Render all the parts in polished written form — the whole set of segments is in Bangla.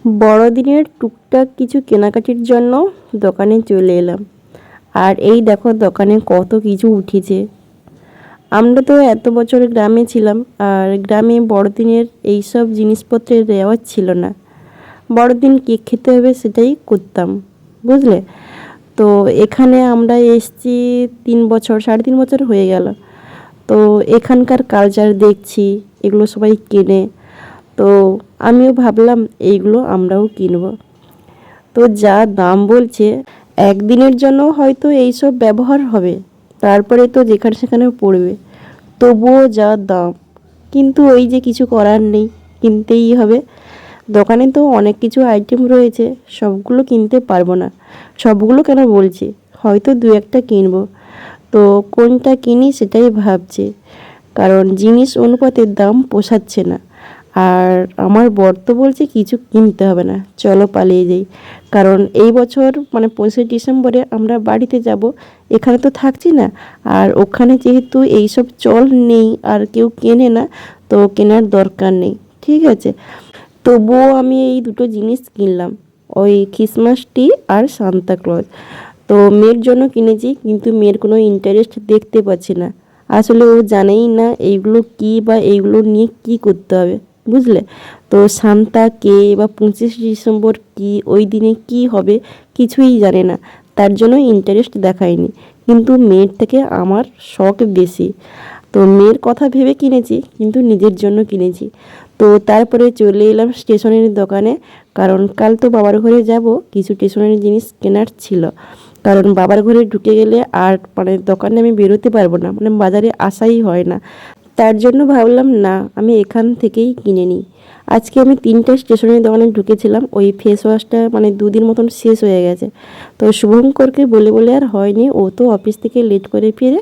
বড়দিনের টুকটাক কিছু কেনাকাটির জন্য দোকানে চলে এলাম। আর এই দেখো দোকানে কত কিছু উঠেছে। আমরা তো এত বছর গ্রামে ছিলাম, আর গ্রামে বড়দিনের এইসব জিনিসপত্রের রেওয়াজ ছিল না। বড়দিন কেক খেতে হবে সেটাই করতাম, বুঝলে। তো এখানে আমরা এসেছি 3 বছর, 3.5 বছর হয়ে গেল। তো এখানকার কালচার দেখছি, এগুলো সবাই কেনে। তো আমিও ভাবলাম এইগুলো আমরাও কিনবো। তো যা দাম বলছে, একদিনের জন্য হয়তো এইসব ব্যবহার হবে, তারপরে তো যেখানে সেখানে পড়বে। তবুও যা দাম, কিন্তু ওই যে কিছু করার নেই, কিনতেই হবে। দোকানে তো অনেক কিছু আইটেম রয়েছে, সবগুলো কিনতে পারবো না। সবগুলো কেন বলছি, হয়তো দু একটা কিনবো। তো কোনটা কিনি সেটাই ভাবছি, কারণ জিনিস অনুপাতে দাম পোষাচ্ছে না। আর আমার বর তো বলছে কিছু কিনতে হবে না, চলো পালিয়ে যাই। কারণ এই বছর মানে 25 ডিসেম্বরে আমরা বাড়িতে যাব, এখানে তো থাকছি না। আর ওখানে যেহেতু এইসব চল নেই আর কেউ কেনে না, তো কেনার দরকার নেই, ঠিক আছে। তবুও আমি এই দুটো জিনিস কিনলাম, ওই ক্রিসমাস ট্রি আর সান্তা ক্লজ। তো মেয়ের জন্য কিনেছি, কিন্তু মেয়ের কোনো ইন্টারেস্ট দেখতে পাচ্ছি না। আসলে ও জানেই না এইগুলো কী বা এইগুলো নিয়ে কী করতে হবে, বুঝলে। তো সান্তা কে বা 25 ডিসেম্বর কী, ওই দিনে কী হবে কিছুই জানে না। তার জন্য ইন্টারেস্ট দেখায়নি। কিন্তু মেয়ের থেকে আমার শখ বেশি। তো মেয়ের কথা ভেবে কিনেছি, কিন্তু নিজের জন্য কিনেছি। তো তারপরে চলে এলাম স্টেশনারি দোকানে, কারণ কাল তো বাবার ঘরে যাব, কিছু স্টেশনারি জিনিস কেনার ছিল। কারণ বাবার ঘরে ঢুকে গেলে আর মানে দোকানে আমি বেরোতে পারবো না, মানে বাজারে আসাই হয় না। তার জন্য ভাবলাম না, আমি এখান থেকেই কিনে নিই। আজকে আমি 3টা স্টেশনারি দোকানে ঢুকেছিলাম, ওই ফেস ওয়াশটা মানে 2 দিন মতন শেষ হয়ে গেছে। তো শুভঙ্করকে বলে বলে আর হয়নি, ও তো অফিস থেকে লেট করে ফিরে।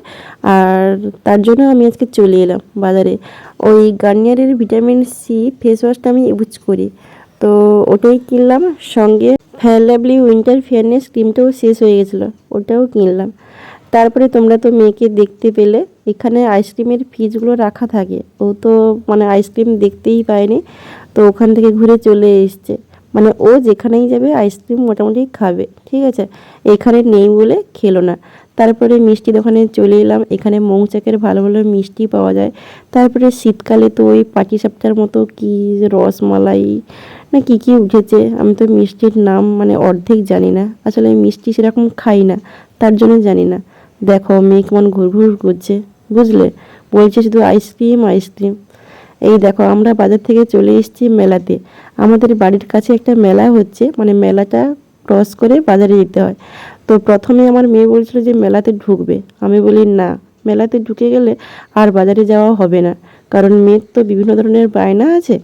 আর তার জন্য আমি আজকে চলে এলাম বাজারে। ওই গার্নিয়ারের ভিটামিন সি ফেস ওয়াশটা আমি ইউজ করি, তো ওটাই কিনলাম। সঙ্গে ফেয়ার লাভলি উইন্টার ফেয়ারনেস ক্রিমটাও শেষ হয়ে গেছিলো, ওটাও কিনলাম। তারপরে তোমরা তো মেয়েকে দেখতে পেলে, এখানে আইসক্রিমের ফ্রিজগুলো রাখা থাকে, ও তো মানে আইসক্রিম দেখতেই পায়নি। তো ওখান থেকে ঘুরে চলে এসছে, মানে ও যেখানেই যাবে আইসক্রিম মোটামুটি খাবে, ঠিক আছে। এখানে নেই বলে খেলো না। তারপরে মিষ্টি দোকানে চলে এলাম, এখানে মৌচাকের ভালো ভালো মিষ্টি পাওয়া যায়। তারপরে শীতকালে তো ওই পাটিসাপটার মতো কি রসমালাই না কি কি উঠেছে, আমি তো মিষ্টির নাম মানে অর্ধেক জানি না। আসলে আমি মিষ্টি সেরকম খাই না, তার জন্য জানি না। দেখো মেয়ে কেমন ঘুরঘুর করছে, বুঝলে, বলছে শুধু আইসক্রিম আইসক্রিম। এই দেখো আমরা বাজার থেকে চলে এসেছি মেলাতে। আমাদের বাড়ির কাছে একটা মেলা হচ্ছে, মানে মেলাটা ক্রস করে বাজারে যেতে হয়। তো প্রথমে আমার মেয়ে বলছিল যে মেলাতে ঢুকবে, আমি বলি না, মেলাতে ঢুকে গেলে আর বাজারে যাওয়া হবে না। কারণ মেয়ের তো বিভিন্ন ধরনের বায়না আছে,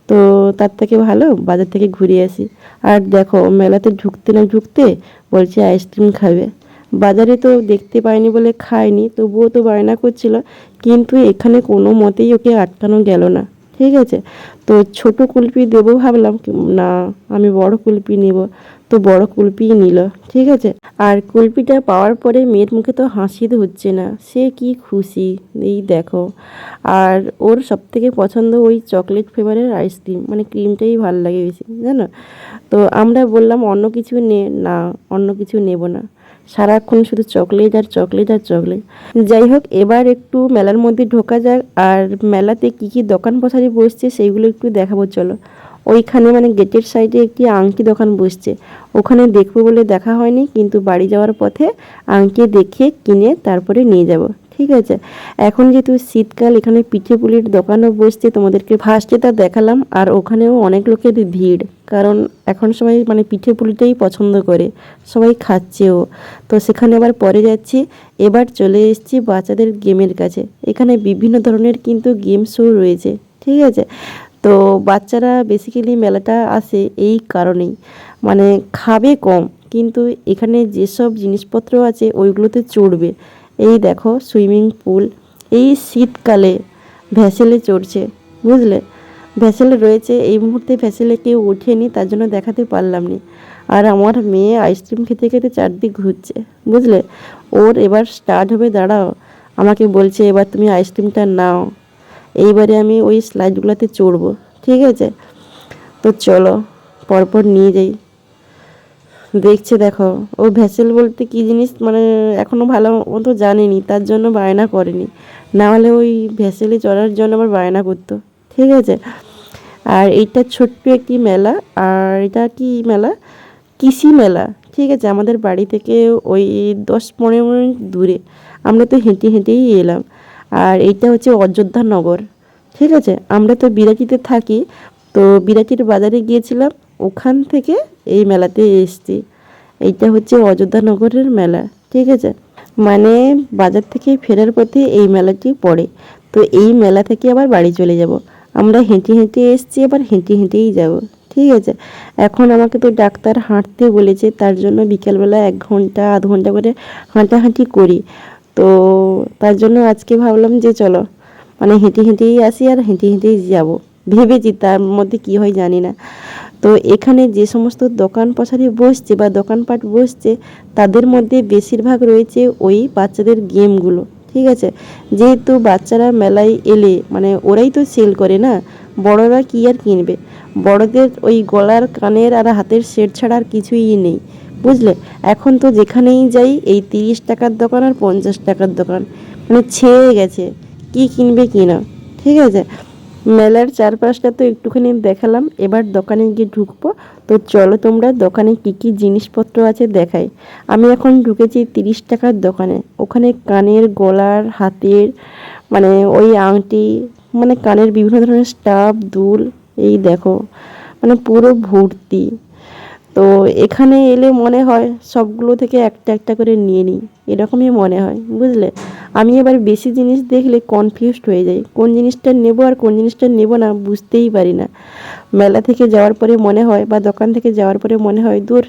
তো তার থেকে ভালো বাজার থেকে ঘুরে আসি। আর দেখো মেলাতে ঢুকতে না ঢুকতে বলছে আইসক্রিম খাবে। বাজারে তো দেখতে পাইনি বলে খায়নি, তবুও তো বায়না করছিল। কিন্তু এখানে কোনো মতেই ওকে আটকানো গেল না, ঠিক আছে। তো ছোট কুলপি দেবো ভাবলাম, না আমি বড় কুলপি নেব। তো বড় কুলপিই নিল, ঠিক আছে। আর কুলপিটা পাওয়ার পরে মেয়ের মুখে তো হাসি তো হচ্ছে না, সে কি খুশি, এই দেখো। আর ওর সবথেকে পছন্দ ওই চকলেট ফ্লেভারের আইসক্রিম, মানে ক্রিমটাই ভালো লাগে বেশি, জানো। তো আমরা বললাম অন্য কিছু নে, না অন্য কিছু নেব না, সারাক্ষণ শুধু চকলেট আর চকলেট আর চকলেট। যাই হোক, এবার একটু মেলার মধ্যে ঢোকা যাক, আর মেলাতে কী কী দোকান পছারি বসছে সেইগুলো একটু দেখাবো চলো। ওইখানে মানে গেটের সাইডে একটি আংটি দোকান বসছে, ওখানে দেখবো বলে দেখা হয়নি, কিন্তু বাড়ি যাওয়ার পথে আংটি দেখে কিনে তারপরে নিয়ে যাব, ঠিক আছে। এখন যেহেতু শীতকাল, এখানে পিঠে পুলির দোকানও বসছে, তোমাদেরকে ফার্স্টে তা দেখালাম। আর ওখানেও অনেক লোকের ভিড়, কারণ এখন সবাই মানে পিঠে পুলিটাই পছন্দ করে, সবাই খাচ্ছেও। তো সেখানে আবার পরে যাচ্ছি। এবার চলে এসেছি বাচ্চাদের গেমের কাছে। এখানে বিভিন্ন ধরনের কিন্তু গেম শো রয়েছে, ঠিক আছে। তো বাচ্চারা বেসিক্যালি মেলাটা আসে এই কারণেই, মানে খাবে কম, কিন্তু এখানে যেসব জিনিসপত্র আছে ওইগুলোতে চড়বে। এই দেখো সুইমিং পুল, এই শীতকালে ভ্যাসেলে চড়ছে, বুঝলে। ভ্যাসেলে রয়েছে, এই মুহূর্তে ভ্যাসেলে কেউ ওঠেনি, তার জন্য দেখাতে পারলাম না। আর আমার মেয়ে আইসক্রিম খেতে খেতে চারদিক ঘুরছে, বুঝলে। ওর এবার স্টার্ট হবে, দাঁড়াও। আমাকে বলছে এবার তুমি আইসক্রিমটা নাও, এইবারে আমি ওই স্লাইডগুলোতে চড়বো, ঠিক আছে। তো চলো, পরপর নিয়ে যাই। দেখছে দেখো, ও ভ্যাসেল বলতে কী জিনিস মানে এখনও ভালো মতো জানেনি, তার জন্য বায়না করেনি, না হলে ওই ভ্যাসেলে চড়ার জন্য আবার বায়না করতো। ঠিক আছে। আর এইটা ছোট্ট একটি মেলা, আর এটা কি মেলা, কৃষি মেলা। ঠিক আছে, আমাদের বাড়ি থেকে ওই 10-15 মিনিট দূরে, আমরা তো হেঁটে হেঁটেই এলাম। আর এইটা হচ্ছে অযোধ্যা নগর। ঠিক আছে, আমরা তো বিরাটিতে থাকি, তো বিরাটির বাজারে গিয়েছিলাম, ওখান থেকে এই মেলাতে এসেছি। এইটা হচ্ছে অযোধ্যা নগরের মেলা। ঠিক আছে, মানে বাজার থেকে ফেরার পথে এই মেলাটি পড়ে, তো এই মেলা থেকে আবার বাড়ি চলে যাব। আমরা হেঁটে হেঁটে এসেছি, আবার হেঁটে হেঁটেই যাব। ঠিক আছে, এখন আমাকে তো ডাক্তার হাঁটতে বলেছে, তার জন্য বিকেলবেলা 1 ঘন্টা আধ ঘন্টা করে হাঁটাহাঁটি করি। তো তার জন্য আজকে ভাবলাম যে চলো মানে হেঁটে হেঁটেই আসি আর হেঁটে হেঁটেই যাব। ভেবেছি, তার মধ্যে কি হয় জানি না। তো এখানে যে সমস্ত দোকান পছারি বসছে বা দোকানপাট বসছে, তাদের মধ্যে বেশিরভাগ রয়েছে ওই বাচ্চাদের গেমগুলো। ঠিক আছে, যেহেতু বাচ্চারা মেলায় এলে মানে ওরাই তো সেল করে না, বড়রা কি আর কিনবে। বড়দের ওই গলার কানের আর হাতের সেট ছাড়া আর কিছুই নেই, বুঝলে। এখন তো যেখানেই যাই এই 30 টাকার দোকান আর 50 টাকার দোকান, মানে ছেয়ে গেছে কি কিনবে কি না। ঠিক আছে, মেলার চারপাশটা তো একটুখানি দেখালাম, এবার দোকানে গিয়ে ঢুকবো। তো চলো তোমরা দোকানে কি কি জিনিসপত্র আছে দেখাই। আমি এখন ঢুকেছি 30 টাকার দোকানে, ওখানে কানের, গলার, হাতের মানে ওই আংটি, মানে কানের বিভিন্ন ধরনের স্টাফ, দুল, এই দেখো মানে পুরো ভর্তি। তো এখানে এলে মনে হয় সবগুলো থেকে একটা একটা করে নিয়ে নিই, এরকমই মনে হয়, বুঝলে। আমি এবার বেশি জিনিস দেখলে কনফিউজড হয়ে যাই, কোন জিনিসটা নেব আর কোন জিনিসটা নেব না বুঝতেই পারি না। মেলা থেকে যাওয়ার পরে মনে হয় বা দোকান থেকে যাওয়ার পরে মনে হয় দূর,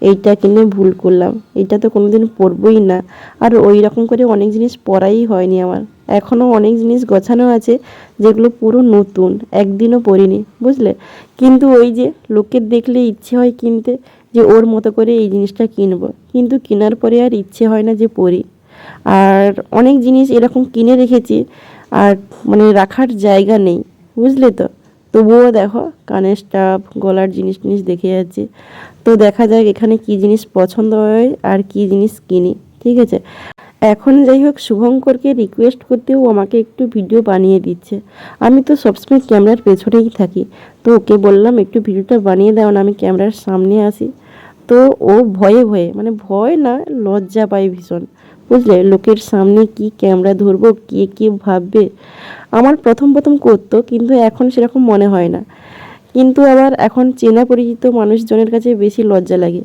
এইটা কিনে ভুল করলাম, এইটা তো কোনোদিন পরবই না। আর ওই রকম করে অনেক জিনিস পরাই হয়নি আমার, এখনও অনেক জিনিস গোছানো আছে যেগুলো পুরো নতুন, একদিনও পরিনি, বুঝলে। কিন্তু ওই যে লোকের দেখলে ইচ্ছে হয় কিনতে, যে ওর মতো করে এই জিনিসটা কিনবো, কিন্তু কেনার পরে আর ইচ্ছে হয় না যে পরি। আর অনেক জিনিস এরকম কিনে রেখেছি, আর মানে রাখার জায়গা নেই, বুঝলে তো। তবুও দেখো কানের স্টাফ, গলার জিনিস টিনিস দেখে যাচ্ছি। তো দেখা যাক এখানে কি জিনিস পছন্দ হয় আর কি জিনিস কিনি। ঠিক আছে, এখন যাই হোক শুভঙ্করকে রিকোয়েস্ট করতেও আমাকে একটু ভিডিও বানিয়ে দিচ্ছে। আমি তো সবসময় ক্যামেরার পেছনেই থাকি, তো ওকে বললাম একটু ভিডিওটা বানিয়ে দাও না, আমি ক্যামেরার সামনে আসি। তো ও ভয়ে ভয়ে, মানে ভয় না, লজ্জা পায় ভীষণ, বুঝলে। লোকের সামনে কি ক্যামেরা ধরবো, কে কী ভাববে। আমার প্রথম প্রথম করতো, কিন্তু এখন সেরকম মনে হয় না। কিন্তু আবার এখন চেনা পরিচিত মানুষজনের কাছে বেশি লজ্জা লাগে,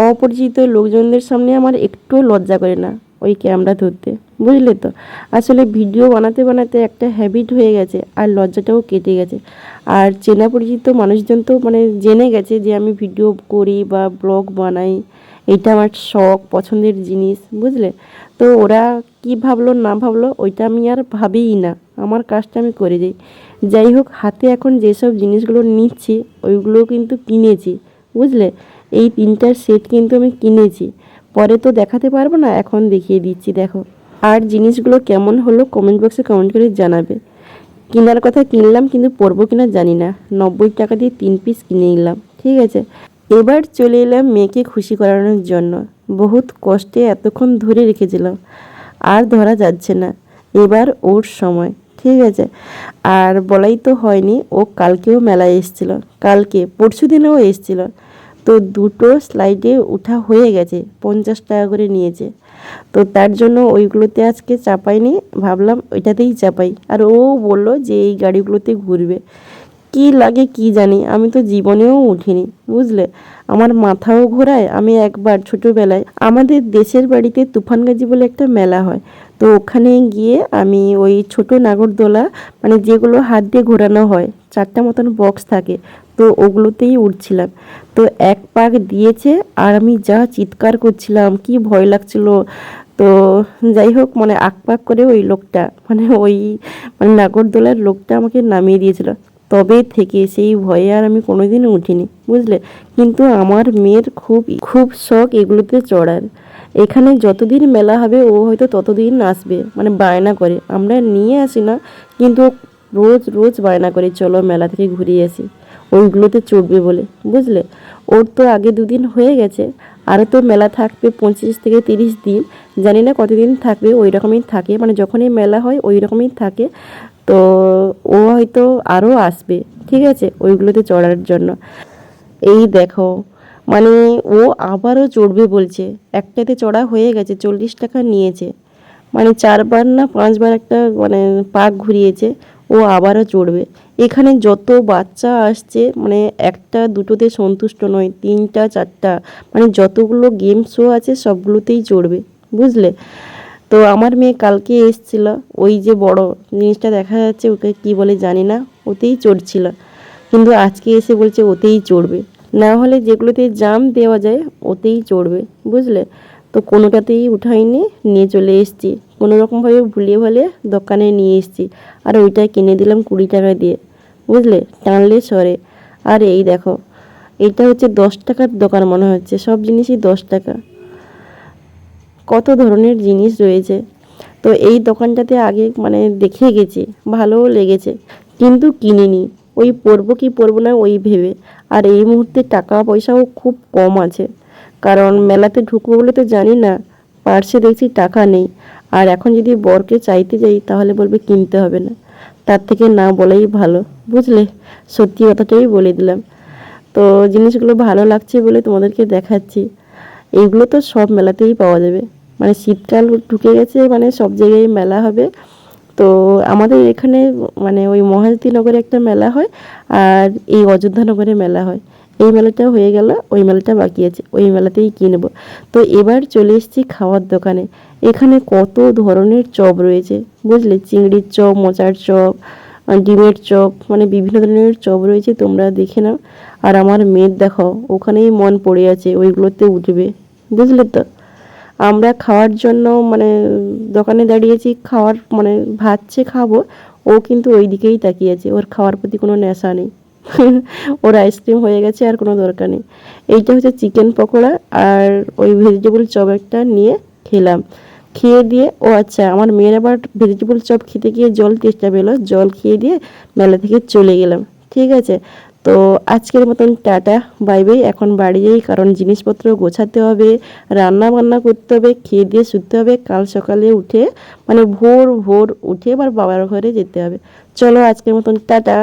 অপরিচিত লোকজনদের সামনে আমার একটুও লজ্জা করে না ওই ক্যামেরা ধরতে, বুঝলে তো। আসলে ভিডিও বানাতে বানাতে একটা হ্যাবিট হয়ে গেছে, আর লজ্জাটাও কেটে গেছে। আর চেনা পরিচিত মানুষজন তো মানে জেনে গেছে যে আমি ভিডিও করি বা ব্লগ বানাই, এটা আমার শখ, পছন্দের জিনিস, বুঝলে। তো ওরা কি ভাবলো না ভাবলো ওইটা আমি আর ভাবিই না, আমার কাজটা আমি করে যাই। যাই হোক, হাতে এখন যেসব জিনিসগুলো নিচ্ছি ওইগুলো কিন্তু কিনেছি, বুঝলে। এই 3টার সেট কিন্তু আমি কিনেছি, পরে তো দেখাতে পারবো না, এখন দেখিয়ে দিচ্ছি দেখো। আর জিনিসগুলো কেমন হলো কমেন্ট বক্সে কমেন্ট করে জানাবে। কেনার কথা কিনলাম, কিন্তু পরবো কিনা জানি না। 90 টাকা দিয়ে 3 পিস কিনে নিলাম। ঠিক আছে, এবার চলে এলাম মেয়েকে খুশি করানোর জন্য। বহুত কষ্টে এতক্ষণ ধরে রেখেছিলাম, আর ধরা যাচ্ছে না, এবার ওর সময়। ঠিক আছে, আর বলাই তো হয়নি, ও কালকেও মেলায় এসেছিলো, কালকে পরশু দিনেও এসেছিলো। তো দুটো স্লাইডে ওঠা হয়ে গেছে, 50 টাকা করে নিয়েছে। তো তার জন্য ওইগুলোতে আজকে চাপাইনি, ভাবলাম ওইটাতেই চাপাই। আর ও বললো যে এই গাড়িগুলোতে ঘুরবে, কি লাগে কি জানি, আমি তো জীবনেও উঠিনি, বুঝলে। আমার মাথাও ঘোরায়। আমি একবার ছোটোবেলায় আমাদের দেশের বাড়িতে তুফানগাজি বলে একটা মেলা হয়, তো ওখানে গিয়ে আমি ওই ছোট নাগরদোলা, মানে যেগুলো হাত দিয়ে ঘোরানো হয়, 4টা মতন বক্স থাকে, তো ওগুলোতেই উঠছিলাম। তো এক পাক দিয়েছে আর আমি যা চিৎকার করছিলাম, কি ভয় লাগছিল। তো যাই হোক, মানে আক পাক করে ওই লোকটা, মানে ওই মানে নাগরদোলার লোকটা আমাকে নামিয়ে দিয়েছিল। তবে থেকে সেই ভয়ে আর আমি কোনোদিনও উঠিনি, বুঝলে। কিন্তু আমার মেয়ের খুব খুব শখ এগুলোতে চড়ার। এখানে যতদিন মেলা হবে ও হয়তো ততদিন আসবে, মানে বায়না করে, আমরা নিয়ে আসি না, কিন্তু রোজ রোজ বায়না করে চলো মেলা থেকে ঘুরিয়ে আসি। ওইগুলোতে চড়বে বলে, বুঝলে। ওর তো আগে 2 দিন হয়ে গেছে, আরও তো মেলা থাকবে 25 থেকে 30 দিন, জানি না কতদিন থাকবে, ওই রকমই থাকে, মানে যখনই মেলা হয় ওই রকমই থাকে। তো ও হয়তো আরও আসবে, ঠিক আছে, ওইগুলোতে চড়ার জন্য। এই দেখো, মানে ও আবারও চড়বে বলছে। একটাতে চড়া হয়ে গেছে, 40 টাকা নিয়েছে, মানে 4বার না 5বার একটা মানে পাক ঘুরিয়েছে। ও আবারও চড়বে। এখানে যত বাচ্চা আসছে, মানে একটা দুটোতে সন্তুষ্ট নয়, 3টা 4টা, মানে যতগুলো গেম শো আছে সবগুলোতেই চড়বে, বুঝলে। তো আমার মেয়ে কালকে এসছিল, ওই যে বড় জিনিসটা দেখা যাচ্ছে, ওকে কি বলে জানি না, ওতেই চড়ছিল, কিন্তু আজকে এসে বলছে ওতেই চড়বে। না হলে যেগুলোতে জাম দেওয়া যায় ওতেই চড়বে, বুঝলে। তো কোনোটাতেই উঠাইনি, নিয়ে চলে এসেছি, কোনো রকমভাবে ভুলিয়ে ভালিয়ে দোকানে নিয়ে এসেছি। আর ওইটা কিনে দিলাম 20 টাকা দিয়ে, বুঝলে, টানলে সরে। আর এই দেখো, এটা হচ্ছে 10 টাকার দোকান মনে হচ্ছে, সব জিনিসই 10 টাকা, কত ধরনের জিনিস রয়েছে। তো এই দোকানটাতে আগে মানে দেখে গেছি, ভালোও লেগেছে, কিন্তু কিনিনি, ওই পরবো কি পরবো না ওই ভেবে। আর এই মুহূর্তে টাকা পয়সাও খুব কম আছে, কারণ মেলাতে ঢুকবো বলে তো জানি না, পার্সে দেখছি টাকা নেই। আর এখন যদি বরকে চাইতে যাই তাহলে বলবে কিনতে হবে না, তার থেকে না বলাই ভালো, বুঝলে। সত্যি কথাটাই বলে দিলাম। তো জিনিসগুলো ভালো লাগছে বলে তোমাদেরকে দেখাচ্ছি। এইগুলো তো সব মেলাতেই পাওয়া যাবে, মানে শীতকাল ঢুকে গেছে, মানে সব জায়গায় মেলা হবে। তো আমাদের এখানে মানে ওই মহাজ্যোতিনগরে একটা মেলা হয়, আর এই অযোধ্যানগরে মেলা হয়। এই মেলাটা হয়ে গেল, ওই মেলাটা বাকি আছে, ওই মেলাতেই কিনবো। তো এবার চলে এসেছি খাওয়ার দোকানে। এখানে কত ধরনের চপ রয়েছে, বুঝলে, চিংড়ির চপ, মোচার চপ, ডিমের চপ, মানে বিভিন্ন ধরনের চপ রয়েছে, তোমরা দেখে নাও। আর আমার মেয়ের দেখো, ওখানেই মন পড়ে আছে, ওইগুলোতে উঠবে, বুঝলে তো। আমরা খাওয়ার জন্য মানে দোকানে দাঁড়িয়েছি, খাওয়ার মানে ভাবছে খাবো, ও কিন্তু ওই দিকেই তাকিয়ে আছে, ওর খাওয়ার প্রতি কোনো নেশা নেই। ওর আইসক্রিম হয়ে গেছে, আর কোনো দরকার নেই। এইটা হচ্ছে চিকেন পকোড়া, আর ওই ভেজিটেবল চপ একটা নিয়ে খেলাম। খেয়ে দিয়ে, ও আচ্ছা, আমার মেয়ের আবার ভেজিটেবল চপ খেতে গিয়ে জল তেষ্টা পেলো, জল খেয়ে দিয়ে মেলা থেকে চলে গেলাম, ঠিক আছে। তো আজকের মতন টাটা, বাই বাই। এখন বাড়ি যাই, কারণ জিনিসপত্র গোছাতে হবে, রান্না বান্না করতে হবে, খেয়ে দিয়ে শুতে হবে, কাল সকালে উঠে মানে ভোর ভোর উঠে আবার বাবার ঘরে যেতে হবে। চলো আজকের মতন টাটা।